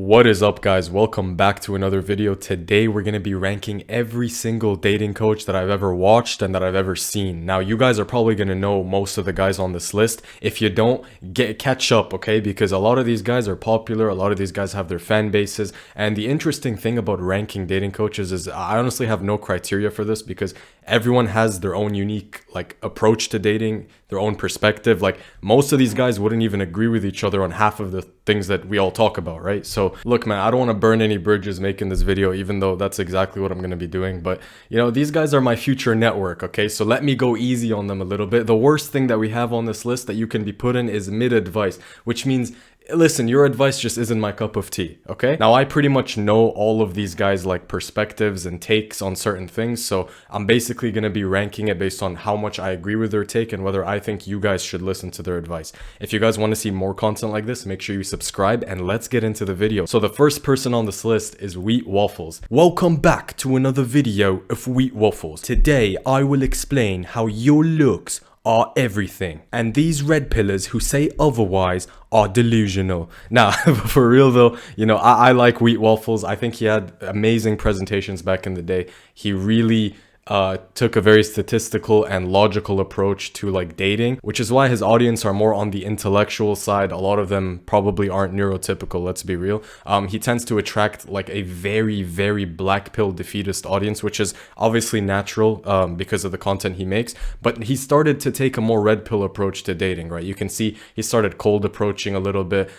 What is up, guys? Welcome back to another video. Today we're going to be ranking every single dating coach that I've ever watched and that I've ever seen. Now, you guys are probably going to know most of the guys on this list. If you don't, catch up, okay? Because a lot of these guys are popular, a lot of these guys have their fan bases, and the interesting thing about ranking dating coaches is I honestly have no criteria for this because everyone has their own unique approach to dating, their own perspective. Most of these guys wouldn't even agree with each other on half of the things that we all talk about, right? So look, man, I don't want to burn any bridges making this video, even though that's exactly what I'm going to be doing. But these guys are my future network, okay? So let me go easy on them a little bit. The worst thing that we have on this list that you can be put in is mid advice, which means listen, your advice just isn't my cup of tea, okay? Now, I pretty much know all of these guys' perspectives and takes on certain things, so I'm basically going to be ranking it based on how much I agree with their take and whether I think you guys should listen to their advice. If you guys want to see more content like this, make sure you subscribe and let's get into the video. So the first person on this list is Wheat Waffles. Welcome back to another video of Wheat Waffles. Today, I will explain how your looks are everything, and these red pillars who say otherwise are delusional. Now, for real though, I like Wheat Waffles. I think he had amazing presentations back in the day. He really took a very statistical and logical approach to dating, which is why his audience are more on the intellectual side. A lot of them probably aren't neurotypical, let's be real. He tends to attract a very, very black pill defeatist audience, which is obviously natural because of the content he makes, but he started to take a more red pill approach to dating, right? You can see he started cold approaching a little bit.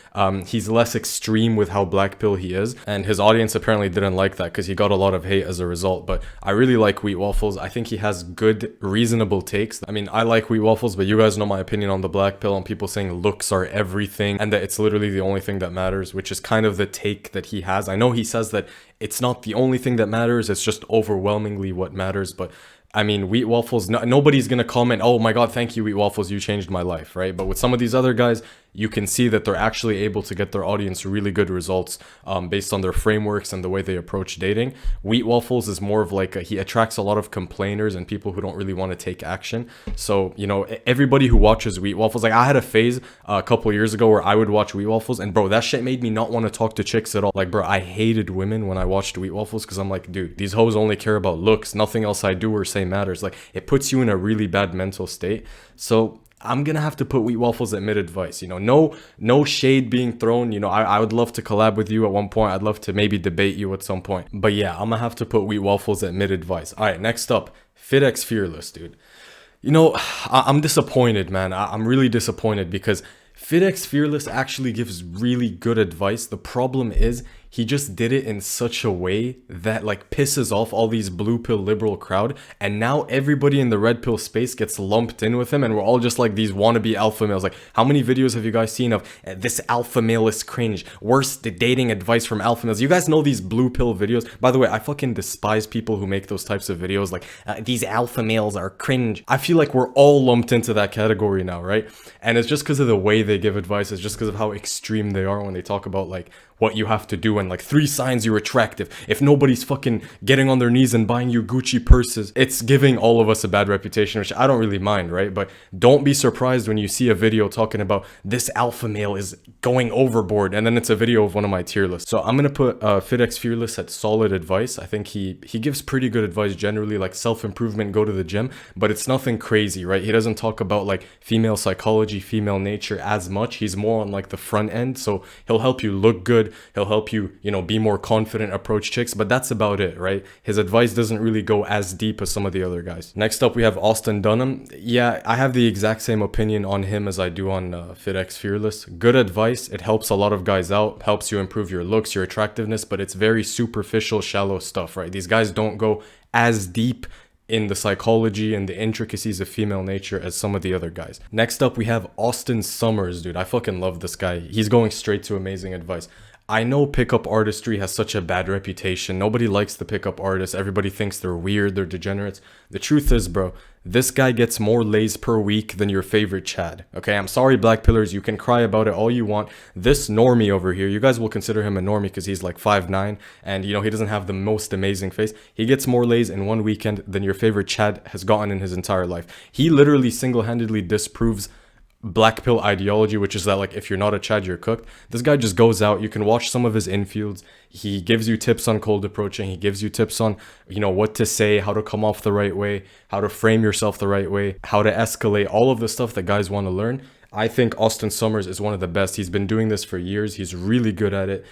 He's less extreme with how black pill he is, and his audience apparently didn't like that because he got a lot of hate as a result. But I really like Wheat Waffles. I think he has good, reasonable takes. I mean, I like Wheat Waffles, but you guys know my opinion on the black pill and people saying looks are everything and that it's literally the only thing that matters, which is kind of the take that he has. I know he says that it's not the only thing that matters, it's just overwhelmingly what matters, but I mean, Wheat Waffles, nobody's gonna comment, oh my god, thank you, Wheat Waffles, you changed my life, right? But with some of these other guys, you can see that they're actually able to get their audience really good results based on their frameworks and the way they approach dating. Wheat Waffles is more of he attracts a lot of complainers and people who don't really want to take action. So, everybody who watches Wheat Waffles, I had a phase a couple years ago where I would watch Wheat Waffles, and bro, that shit made me not want to talk to chicks at all. Bro, I hated women when I watched Wheat Waffles because I'm like, dude, these hoes only care about looks. Nothing else I do or say matters. It puts you in a really bad mental state. So I'm gonna have to put Wheat Waffles at mid advice. No shade being thrown. I would love to collab with you at one point. I'd love to maybe debate you at some point. But yeah, I'm gonna have to put Wheat Waffles at mid advice. All right, next up, Fitex Fearless, dude. I'm disappointed, man. I'm really disappointed because Fitex Fearless actually gives really good advice. The problem is he just did it in such a way that pisses off all these blue pill liberal crowd, and now everybody in the red pill space gets lumped in with him, and we're all just these wannabe alpha males. How many videos have you guys seen of this alpha male is cringe, worst dating advice from alpha males? You guys know these blue pill videos? By the way, I fucking despise people who make those types of videos these alpha males are cringe. I feel like we're all lumped into that category now, right? And it's just because of the way they give advice. It's just because of how extreme they are when they talk about what you have to do and 3 signs you're attractive. If nobody's fucking getting on their knees and buying you Gucci purses, it's giving all of us a bad reputation, which I don't really mind, right? But don't be surprised when you see a video talking about this alpha male is going overboard, and then it's a video of one of my tier lists. So I'm gonna put Fitex Fearless at solid advice. I think he gives pretty good advice generally, self-improvement, go to the gym, but it's nothing crazy, right? He doesn't talk about female psychology, female nature as much. He's more on the front end, so he'll help you look good. He'll help you, be more confident, approach chicks, but that's about it, right? His advice doesn't really go as deep as some of the other guys. Next up, we have Dunham. Yeah, I have the exact same opinion on him as I do on Fitex Fearless. Good advice. It helps a lot of guys out, helps you improve your looks, your attractiveness, but it's very superficial, shallow stuff, right? These guys don't go as deep in the psychology and the intricacies of female nature as some of the other guys. Next up, we have Austin Summers, dude. I fucking love this guy. He's going straight to amazing advice. I know pickup artistry has such a bad reputation. Nobody likes the pickup artists. Everybody thinks they're weird, they're degenerates. The truth is, bro, this guy gets more lays per week than your favorite Chad. Okay, I'm sorry, black pillars, you can cry about it all you want. This normie over here, you guys will consider him a normie because he's 5'9", and he doesn't have the most amazing face. He gets more lays in one weekend than your favorite Chad has gotten in his entire life. He literally single-handedly disproves black pill ideology, which is that like if you're not a Chad, you're cooked. This guy just goes out. You can watch some of his infields. He gives you tips on cold approaching. He gives you tips on, you know, what to say, how to come off the right way, how to frame yourself the right way, how to escalate, all of the stuff that guys want to learn. I think Austin Summers is one of the best. He's been doing this for years. He's really good at it.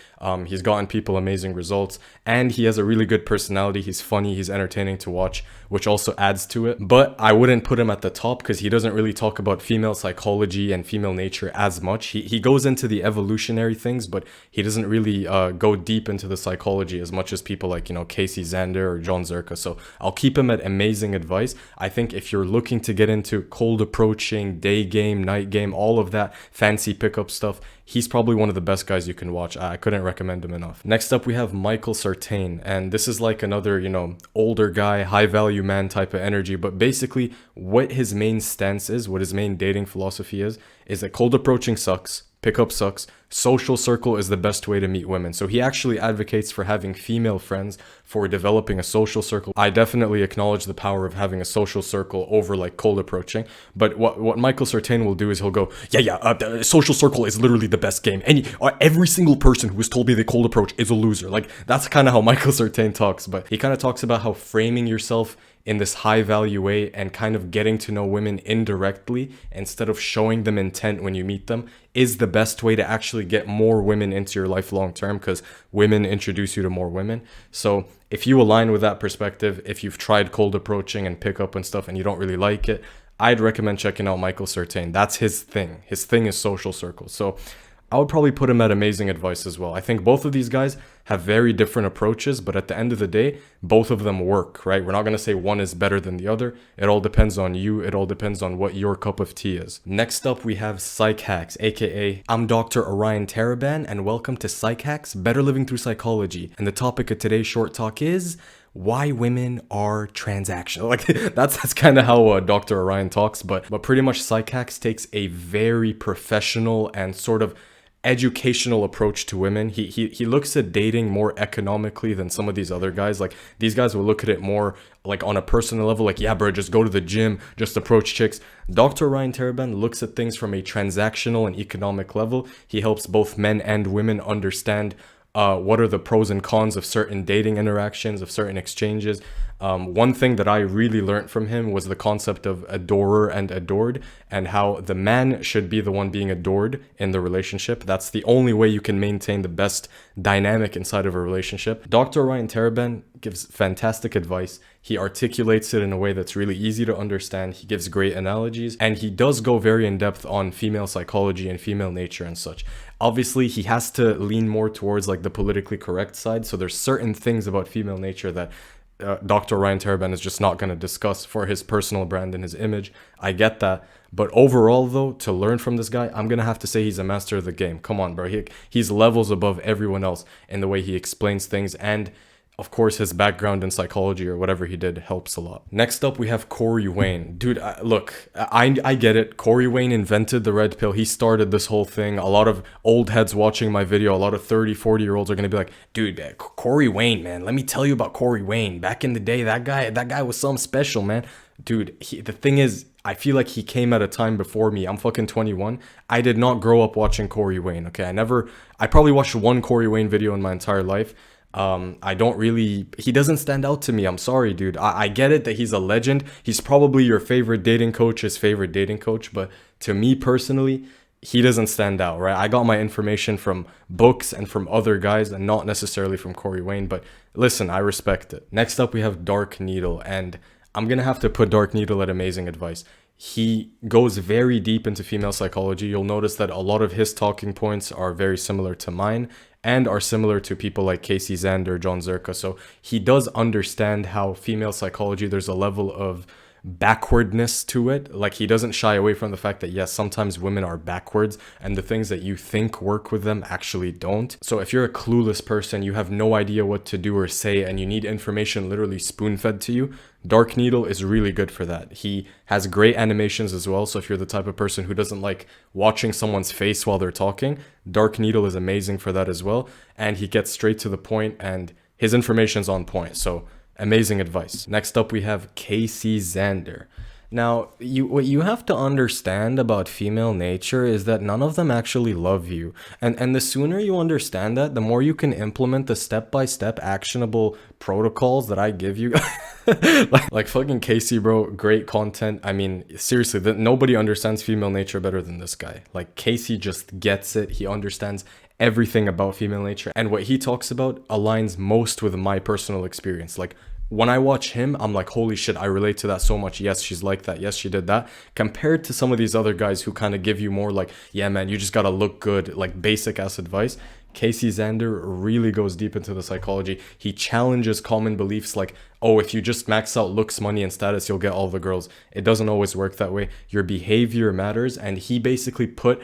He's gotten people amazing results, and he has a really good personality. He's funny. He's entertaining to watch, which also adds to it. But I wouldn't put him at the top because he doesn't really talk about female psychology and female nature as much. He goes into the evolutionary things, but he doesn't really go deep into the psychology as much as people like, you know, Xander or John Zerka. So I'll keep him at amazing advice. I think if you're looking to get into cold approaching, day game, night game, all of that fancy pickup stuff, he's probably one of the best guys you can watch. I couldn't recommend him enough. Next up, we have Michael Serain, and this is like another, you know, older guy, high value man type of energy. But basically, what his main stance is, what his main dating philosophy is that cold approaching sucks, pickup sucks, social circle is the best way to meet women. So he actually advocates for having female friends, for developing a social circle. I definitely acknowledge the power of having a social circle over like cold approaching. But what Michael Serain will do is he'll go, the social circle is literally the best game. And every single person who has told me they cold approach is a loser. Like, that's kind of how Michael Serain talks. But he kind of talks about how framing yourself in this high value way and kind of getting to know women indirectly instead of showing them intent when you meet them is the best way to actually get more women into your life long term, because women introduce you to more women. So if you align with that perspective, if you've tried cold approaching and pickup and stuff and you don't really like it, I'd recommend checking out Michael Serain. That's his thing. His thing is social circles. So I would probably put him at amazing advice as well. I think both of these guys have very different approaches, but at the end of the day, both of them work, right? We're not going to say one is better than the other. It all depends on you. It all depends on what your cup of tea is. Next up, we have Psych Hacks, aka I'm Dr. Orion Taraban, and welcome to Psych Hacks, Better Living Through Psychology. And the topic of today's short talk is why women are transactional. Like, that's kind of how Dr. Orion talks, but pretty much Psych Hacks takes a very professional and sort of educational approach to women. He looks at dating more economically than some of these other guys. Like, these guys will look at it more like on a personal level, like, yeah bro, just go to the gym, just approach chicks. Dr. Ryan Taraban looks at things from a transactional and economic level. He helps both men and women understand what are the pros and cons of certain dating interactions, of certain exchanges. One thing that I really learned from him was the concept of adorer and adored, and how the man should be the one being adored in the relationship. That's the only way you can maintain the best dynamic inside of a relationship. Dr. Ryan Taraban gives fantastic advice. He articulates it in a way that's really easy to understand. He gives great analogies, and he does go very in depth on female psychology and female nature and such. Obviously, he has to lean more towards like the politically correct side. So there's certain things about female nature that Dr. Ryan Taraban is just not going to discuss for his personal brand and his image. I get that. But overall, though, to learn from this guy, I'm going to have to say he's a master of the game. Come on, bro. He's levels above everyone else in the way he explains things. And of course, his background in psychology or whatever he did helps a lot. Next up, we have Corey Wayne. Dude, look, I get it. Corey Wayne invented the red pill. He started this whole thing. A lot of old heads watching my video, a lot of 30, 40-year-olds are going to be like, dude, Corey Wayne, man, let me tell you about Corey Wayne. Back in the day, that guy was something special, man. Dude, the thing is, I feel like he came at a time before me. I'm fucking 21. I did not grow up watching Corey Wayne, okay? I probably watched one Corey Wayne video in my entire life. He doesn't stand out to me. I'm sorry, dude. I get it that he's a legend. He's probably your favorite dating coach's favorite dating coach, but to me personally, he doesn't stand out, right? I got my information from books and from other guys and not necessarily from Corey Wayne, but listen, I respect it. Next up, we have Dark Needle, and I'm gonna have to put Dark Needle at amazing advice. He goes very deep into female psychology. You'll notice that a lot of his talking points are very similar to mine and are similar to people like Xander, John Zerka. So he does understand how female psychology, there's a level of backwardness to it. Like, he doesn't shy away from the fact that yes, sometimes women are backwards and the things that you think work with them actually don't. So if you're a clueless person, you have no idea what to do or say, and you need information literally spoon-fed to you, Dark Needle is really good for that. He has great animations as well, so if you're the type of person who doesn't like watching someone's face while they're talking, Dark Needle is amazing for that as well. And he gets straight to the point and his information's on point. So amazing advice. Next up, we have Xander. Now, what you have to understand about female nature is that none of them actually love you. And the sooner you understand that, the more you can implement the step-by-step actionable protocols that I give you. like fucking Casey, bro, great content. I mean, seriously, nobody understands female nature better than this guy. Like Casey just gets it. He understands everything about female nature, and what he talks about aligns most with my personal experience. Like when I watch him, I'm like, holy shit, I relate to that so much. Yes, she's like that. Yes, she did that. Compared to some of these other guys who kind of give you more like, yeah, man, you just gotta look good, like basic ass advice. Casey Xander really goes deep into the psychology. He challenges common beliefs like, oh, if you just max out looks, money, and status, you'll get all the girls. It doesn't always work that way. Your behavior matters. And he basically put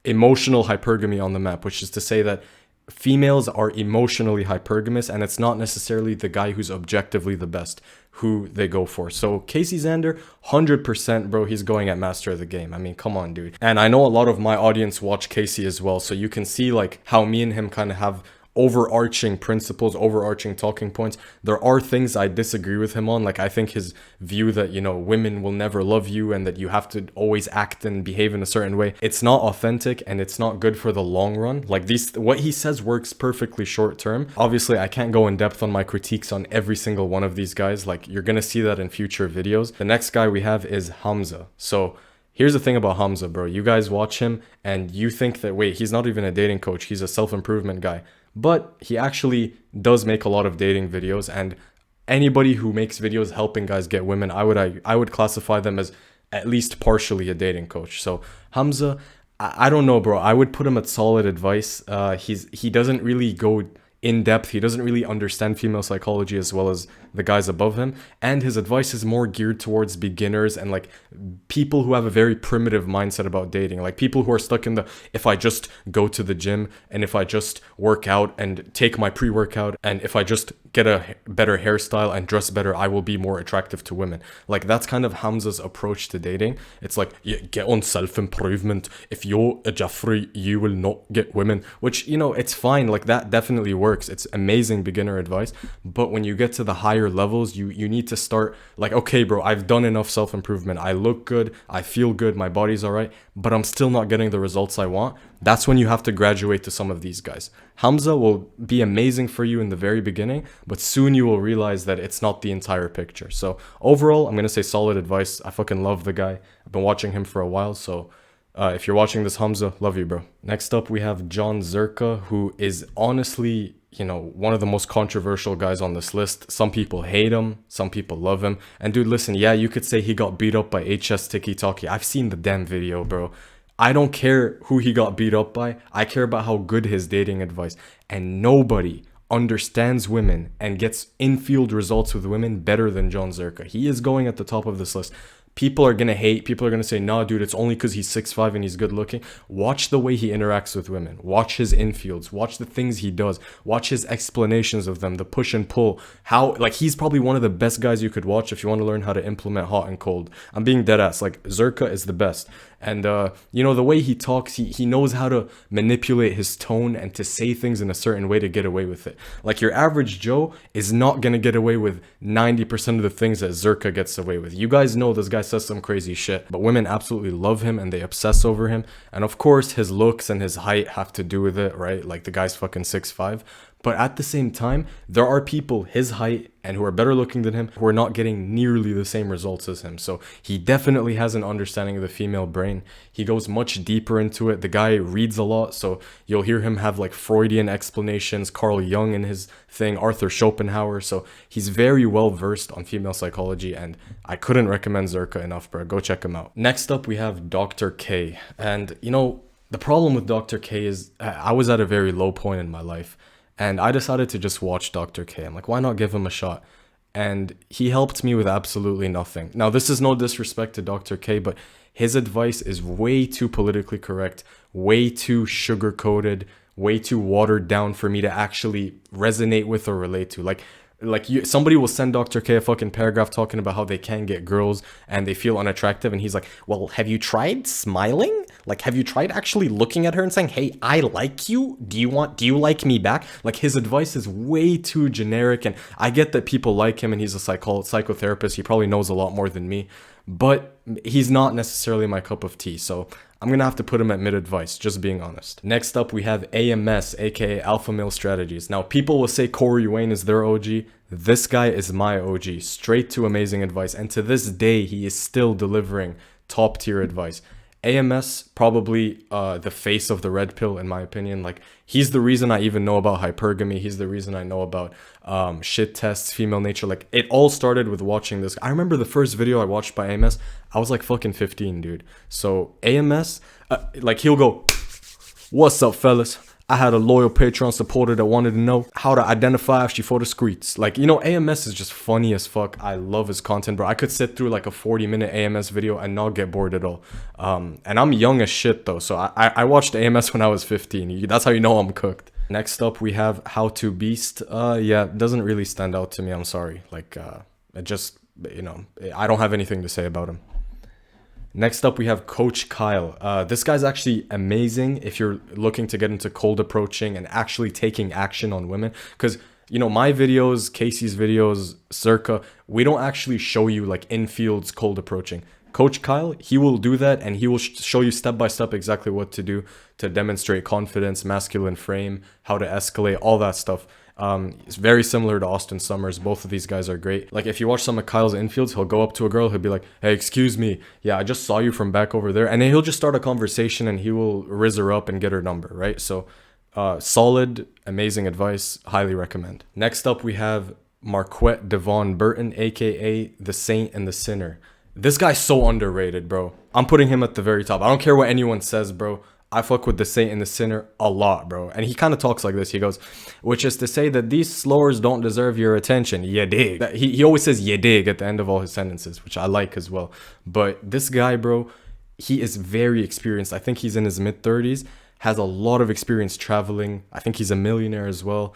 emotional hypergamy on the map, which is to say that females are emotionally hypergamous, and it's not necessarily the guy who's objectively the best who they go for. So Casey Xander, 100%, bro, he's going at master of the game. I mean, come on, dude. And I know a lot of my audience watch Casey as well, so you can see like how me and him kind of have overarching principles, overarching talking points. There are things I disagree with him on. Like I think his view that, you know, women will never love you and that you have to always act and behave in a certain way, it's not authentic and it's not good for the long run. Like what he says works perfectly short term. Obviously, I can't go in depth on my critiques on every single one of these guys. Like you're gonna see that in future videos. The next guy we have is Hamza. So here's the thing about Hamza, bro. You guys watch him and you think that, wait, he's not even a dating coach, he's a self-improvement guy. But he actually does make a lot of dating videos, and anybody who makes videos helping guys get women, I would classify them as at least partially a dating coach. So Hamza, I don't know, bro. I would put him at solid advice. He doesn't really go in depth. He doesn't really understand female psychology as well as the guys above him, and his advice is more geared towards beginners and like people who have a very primitive mindset about dating, like people who are stuck in the, if I just go to the gym and if I just work out and take my pre-workout and if I just get a better hairstyle and dress better, I will be more attractive to women. Like that's kind of Hamza's approach to dating. It's like, yeah, get on self-improvement. If you're a Jeffrey, you will not get women, which, you know, it's fine. Like that definitely works. It's amazing beginner advice. But when you get to the higher levels, you need to start like, okay, bro, I've done enough self-improvement. I look good. I feel good. My body's all right, but I'm still not getting the results I want. That's when you have to graduate to some of these guys. Hamza will be amazing for you in the very beginning, but soon you will realize that it's not the entire picture. So overall, I'm going to say solid advice. I fucking love the guy. I've been watching him for a while. So if you're watching this, Hamza, love you, bro. Next up, we have John Zerka, who is honestly, you know, one of the most controversial guys on this list. Some people hate him. Some people love him. And dude, listen, yeah, you could say he got beat up by HS Tiki Taki. I've seen the damn video, bro. I don't care who he got beat up by. I care about how good his dating advice. And nobody understands women and gets in-field results with women better than John Zerka. He is going at the top of this list. People are going to hate. People are going to say, nah, dude, it's only because he's 6'5" and he's good looking. Watch the way he interacts with women. Watch his infields. Watch the things he does. Watch his explanations of them, the push and pull. How, like, he's probably one of the best guys you could watch if you want to learn how to implement hot and cold. I'm being dead ass. Like, Zerka is the best. And, you know, the way he talks, he knows how to manipulate his tone and to say things in a certain way to get away with it. Like, your average Joe is not going to get away with 90% of the things that Zerka gets away with. You guys know this guy says some crazy shit, but women absolutely love him and they obsess over him. And of course, his looks and his height have to do with it, right? Like, the guy's fucking 6'5". But at the same time, there are people his height and who are better looking than him who are not getting nearly the same results as him. So he definitely has an understanding of the female brain. He goes much deeper into it. The guy reads a lot, so you'll hear him have like Freudian explanations, Carl Jung in his thing, Arthur Schopenhauer. So he's very well versed on female psychology, and I couldn't recommend Zerka enough, bro. Go check him out. Next up, we have Dr. K. And you know, the problem with Dr. K is I was at a very low point in my life. And I decided to just watch Dr. K. I'm like, why not give him a shot? And he helped me with absolutely nothing. Now, this is no disrespect to Dr. K, but his advice is way too politically correct, way too sugar-coated, way too watered down for me to actually resonate with or relate to. Somebody will send Dr. K a fucking paragraph talking about how they can't get girls and they feel unattractive, and he's like, well, have you tried smiling? Like, have you tried actually looking at her and saying, hey, I like you? Do you like me back? Like, his advice is way too generic, and I get that people like him and he's a psychotherapist. He probably knows a lot more than me, but he's not necessarily my cup of tea. So I'm gonna have to put him at mid advice, just being honest. Next up, we have AMS, aka Alpha Male Strategies. Now, people will say Corey Wayne is their OG. This guy is my OG, straight to amazing advice. And to this day, he is still delivering top tier advice. AMS, probably the face of the red pill, in my opinion. Like, he's the reason I even know about hypergamy. He's the reason I know about shit tests, female nature. Like, it all started with watching this. I remember the first video I watched by AMS, I was like fucking 15, dude. So AMS, like, he'll go, what's up, fellas? I had a loyal Patreon supporter that wanted to know how to identify if she for the streets. Like, you know, AMS is just funny as fuck. I love his content, bro. I could sit through like a 40-minute AMS video and not get bored at all. And I'm young as shit though, so I watched AMS when I was 15. That's how you know I'm cooked. Next up, we have How to Beast. Yeah, it doesn't really stand out to me. I'm sorry. Like, it just, you know, I don't have anything to say about him. Next up, we have Coach Kyle. This guy's actually amazing if you're looking to get into cold approaching and actually taking action on women. Because, you know, my videos, Casey's videos, Zerka, we don't actually show you like in-fields cold approaching. Coach Kyle, he will do that, and he will show you step by step exactly what to do to demonstrate confidence, masculine frame, how to escalate, all that stuff. It's very similar to Austin Summers. Both of these guys are great. Like, if you watch some of Kyle's infields, he'll go up to a girl, he'll be like, hey, excuse me, yeah, I just saw you from back over there, and then he'll just start a conversation and he will rizz her up and get her number, right? So solid, amazing advice, highly recommend. Next up, we have Marquette Devon Burton, aka the Saint and the Sinner. This guy's so underrated, bro. I'm putting him at the very top. I don't care what anyone says, bro. I fuck with the Saint and the Sinner a lot, bro. And he kind of talks like this. He goes, which is to say that these slowers don't deserve your attention. Ya dig. He always says ya dig at the end of all his sentences, which I like as well. But this guy, bro, he is very experienced. I think he's in his mid-30s, has a lot of experience traveling. I think he's a millionaire as well.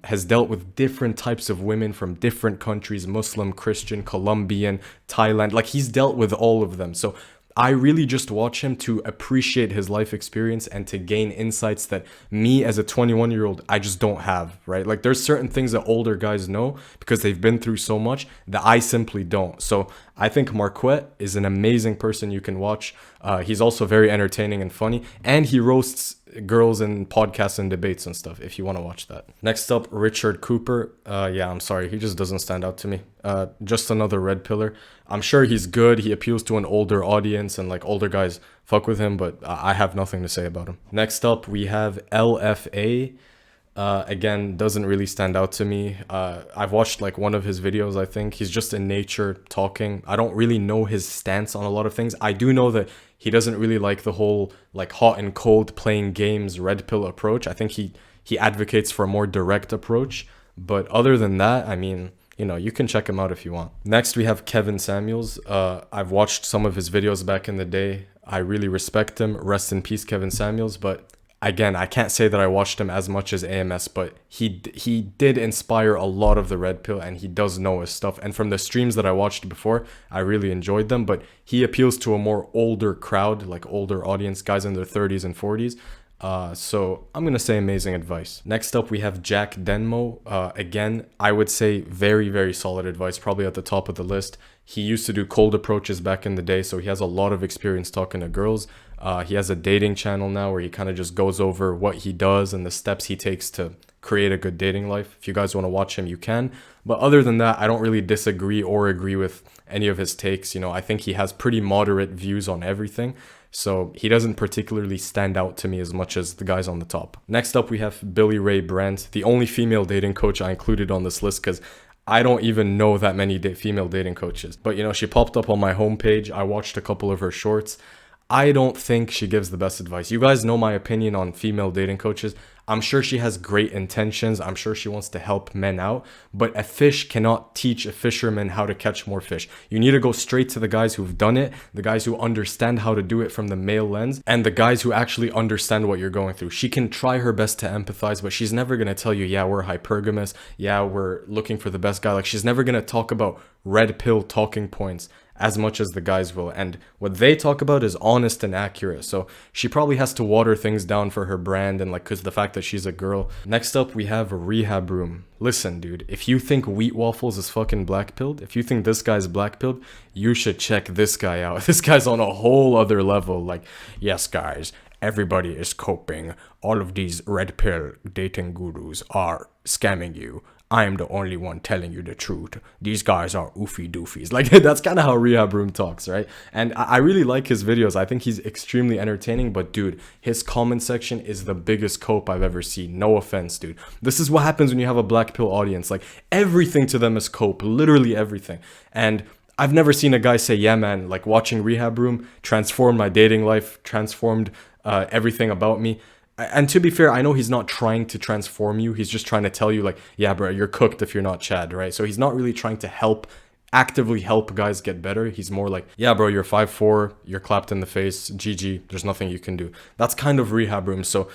Has dealt with different types of women from different countries, Muslim, Christian, Colombian, Thailand. Like, he's dealt with all of them. So I really just watch him to appreciate his life experience and to gain insights that me as a 21-year-old, I just don't have, right? Like, there's certain things that older guys know because they've been through so much that I simply don't. So I think Marquette is an amazing person you can watch. He's also very entertaining and funny, and he roasts girls in podcasts and debates and stuff, if you want to watch that. Next up, Richard Cooper. Yeah, I'm sorry, he just doesn't stand out to me. Just another red pillar. I'm sure he's good. He appeals to an older audience, and like, older guys fuck with him, but I have nothing to say about him. Next up, we have LFA. Again, doesn't really stand out to me. I've watched like one of his videos. I think he's just in nature talking. I don't really know his stance on a lot of things. I do know that he doesn't really like the whole like hot and cold playing games red pill approach. I think he advocates for a more direct approach. But other than that, I mean, you know, you can check him out if you want. Next, we have Kevin Samuels. I've watched some of his videos back in the day. I really respect him. Rest in peace, Kevin Samuels. But again, I can't say that I watched him as much as AMS, but he did inspire a lot of the red pill, and he does know his stuff. And from the streams that I watched before, I really enjoyed them. But he appeals to a more older crowd, like older audience, guys in their 30s and 40s. So I'm gonna say amazing advice. Next up, we have Jack Denmo. Again, I would say very, very solid advice, probably at the top of the list. He used to do cold approaches back in the day, so he has a lot of experience talking to girls. He has a dating channel now where he kind of just goes over what he does and the steps he takes to create a good dating life. If you guys want to watch him, you can. But other than that, I don't really disagree or agree with any of his takes. You know, I think he has pretty moderate views on everything. So he doesn't particularly stand out to me as much as the guys on the top. Next up, we have Billy Ray Brandt, the only female dating coach I included on this list because I don't even know that many female dating coaches. But, you know, she popped up on my homepage. I watched a couple of her shorts. I don't think she gives the best advice. You guys know my opinion on female dating coaches. I'm sure she has great intentions. I'm sure she wants to help men out. But a fish cannot teach a fisherman how to catch more fish. You need to go straight to the guys who've done it, the guys who understand how to do it from the male lens, and the guys who actually understand what you're going through. She can try her best to empathize, but she's never going to tell you, yeah, we're hypergamous. Yeah, we're looking for the best guy. Like, she's never going to talk about red pill talking points as much as the guys will. And what they talk about is honest and accurate. So she probably has to water things down for her brand and like because the fact that she's a girl. Next up, we have Rehab Room. Listen, dude, if you think Wheat Waffles is fucking black-pilled, if you think this guy's black-pilled, you should check this guy out. This guy's on a whole other level. Like, yes, guys, everybody is coping. All of these red pill dating gurus are scamming you. I am the only one telling you the truth. These guys are oofy doofies. Like, that's kind of how Rehab Room talks, right? And I really like his videos. I think he's extremely entertaining. But, dude, his comment section is the biggest cope I've ever seen. No offense, dude. This is what happens when you have a black pill audience. Like, everything to them is cope. Literally everything. And I've never seen a guy say, yeah, man, like, watching Rehab Room transformed my dating life, transformed everything about me. And to be fair, I know he's not trying to transform you. He's just trying to tell you like, yeah, bro, you're cooked if you're not Chad, right? So he's not really trying to actively help guys get better. He's more like, yeah, bro, you're 5'4", you're clapped in the face, GG, there's nothing you can do. That's kind of Rehab Room. So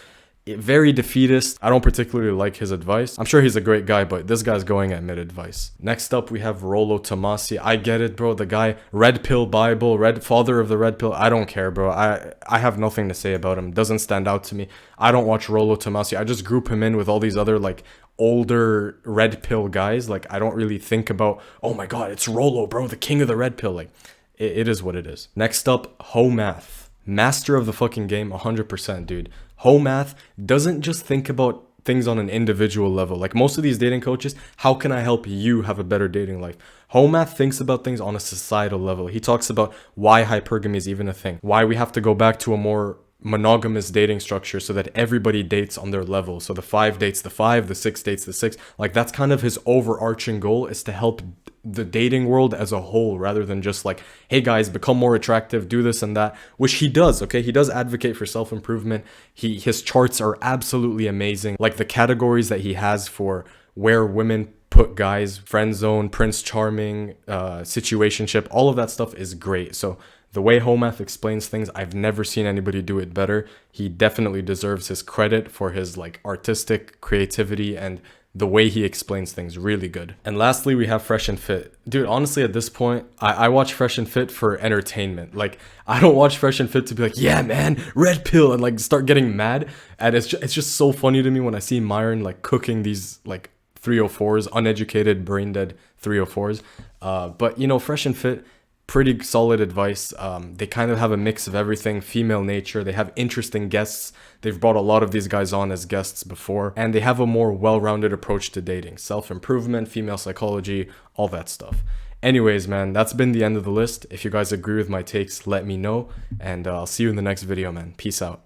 very defeatist. I don't particularly like his advice. I'm sure he's a great guy, but this guy's going at mid advice. Next up, we have Rollo Tomasi. I get it, bro. The guy, red pill Bible, father of the red pill. I don't care, bro. I have nothing to say about him. Doesn't stand out to me. I don't watch Rollo Tomasi. I just group him in with all these other like older red pill guys. Like, I don't really think about, oh my god, it's Rollo, bro, the king of the red pill. Like, it is what it is. Next up, Homath. Master of the fucking game, 100%, dude. Homath doesn't just think about things on an individual level. Like most of these dating coaches, how can I help you have a better dating life? Homath thinks about things on a societal level. He talks about why hypergamy is even a thing, why we have to go back to a more monogamous dating structure so that everybody dates on their level. So the 5 dates the 5, the 6 dates the 6. Like, that's kind of his overarching goal, is to help the dating world as a whole, rather than just like, hey guys, become more attractive, do this and that, which he does. Okay, he does advocate for self-improvement. His charts are absolutely amazing. Like the categories that he has for where women put guys, friend zone, prince charming, situationship, all of that stuff is great. So the way Homath explains things, I've never seen anybody do it better. He definitely deserves his credit for his like artistic creativity and the way he explains things. Really good. And lastly, we have Fresh and Fit. Dude, honestly, at this point, I watch Fresh and Fit for entertainment. Like, I don't watch Fresh and Fit to be like, yeah, man, red pill, and like start getting mad. And it's just so funny to me when I see Myron like cooking these like 304s, uneducated, brain dead 304s. But you know, Fresh and Fit, pretty solid advice. They kind of have a mix of everything, female nature. They have interesting guests. They've brought a lot of these guys on as guests before, and they have a more well-rounded approach to dating, self-improvement, female psychology, all that stuff. Anyways, man, that's been the end of the list. If you guys agree with my takes, let me know, and I'll see you in the next video, man. Peace out.